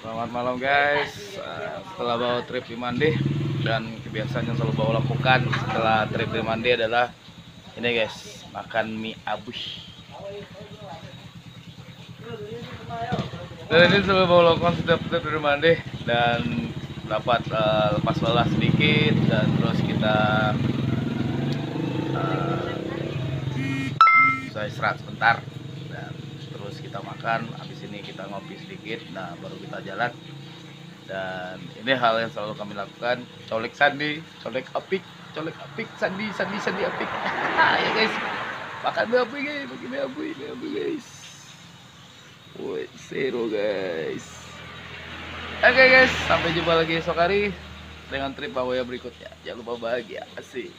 Selamat malam guys. Setelah bawa trip di Mande, dan kebiasaan yang selalu bawa lakukan setelah trip di Mande adalah ini guys, makan mie abush. Dan ini selalu bawa lakukan setiap trip di Mande, dan dapat lepas lelah sedikit, dan terus kita bisa istirahat sebentar, dan terus kita makan. Habis ini kita ngopi sedikit, nah baru kita jalan. Dan ini hal yang selalu kami lakukan. Colek Sandi, colek apik, Sandi apik. Ya guys, makan mie abuy guys, makan mie abuy guys. Woi, seru guys. Oke guys, sampai jumpa lagi esok hari dengan trip Bawoya berikutnya. Jangan lupa bahagia, asik.